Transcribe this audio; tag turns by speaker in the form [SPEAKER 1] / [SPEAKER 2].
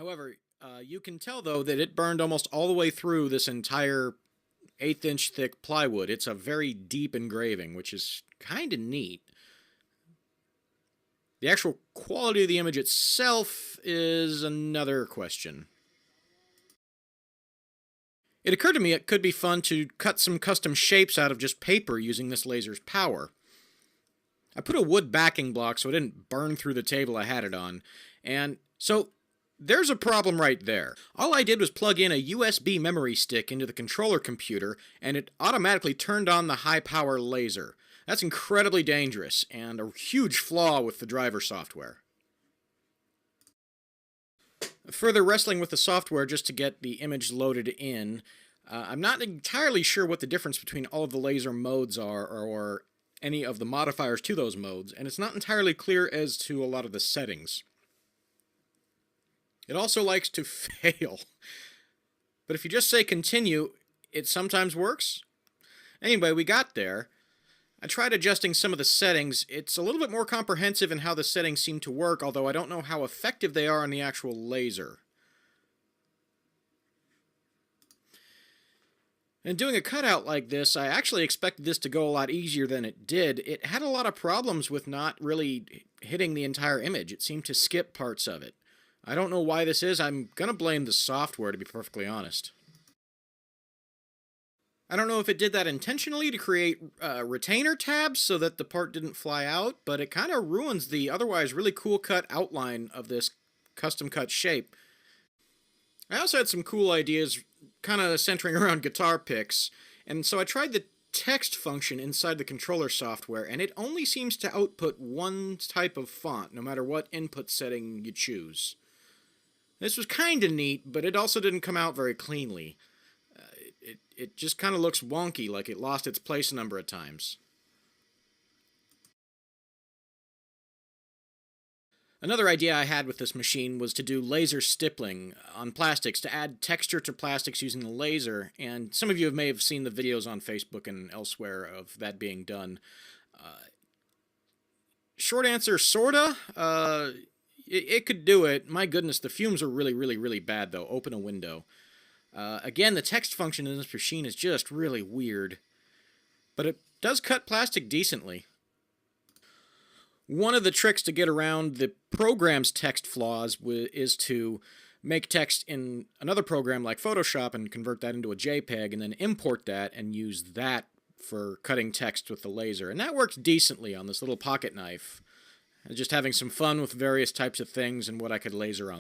[SPEAKER 1] However, you can tell, though, that it burned almost all the way through this entire 1/8 inch thick plywood. It's a very deep engraving, which is kind of neat. The actual quality of the image itself is another question. It occurred to me it could be fun to cut some custom shapes out of just paper using this laser's power. I put a wood backing block so it didn't burn through the table I had it on, and so there's a problem right there. All I did was plug in a USB memory stick into the controller computer, and it automatically turned on the high-power laser. That's incredibly dangerous, and a huge flaw with the driver software. Further wrestling with the software just to get the image loaded in, I'm not entirely sure what the difference between all of the laser modes are, or any of the modifiers to those modes, and it's not entirely clear as to a lot of the settings. It also likes to fail. But if you just say continue, it sometimes works. Anyway, we got there. I tried adjusting some of the settings. It's a little bit more comprehensive in how the settings seem to work, although I don't know how effective they are on the actual laser. And doing a cutout like this, I actually expected this to go a lot easier than it did. It had a lot of problems with not really hitting the entire image. It seemed to skip parts of it. I don't know why this is. I'm gonna blame the software, to be perfectly honest. I don't know if it did that intentionally to create retainer tabs so that the part didn't fly out, but it kind of ruins the otherwise really cool cut outline of this custom cut shape. I also had some cool ideas kind of centering around guitar picks, and so I tried the text function inside the controller software, and it only seems to output one type of font, no matter what input setting you choose. This was kind of neat, but it also didn't come out very cleanly. It just kind of looks wonky, like it lost its place a number of times. Another idea I had with this machine was to do laser stippling on plastics, to add texture to plastics using the laser, and some of you may have seen the videos on Facebook and elsewhere of that being done. Short answer, sorta. It could do it. My goodness, the fumes are really, really, really bad, though. Open a window. Again, the text function in this machine is just really weird. But it does cut plastic decently. One of the tricks to get around the program's text flaws is to make text in another program like Photoshop and convert that into a JPEG and then import that and use that for cutting text with the laser. And that works decently on this little pocket knife. Just having some fun with various types of things and what I could laser on.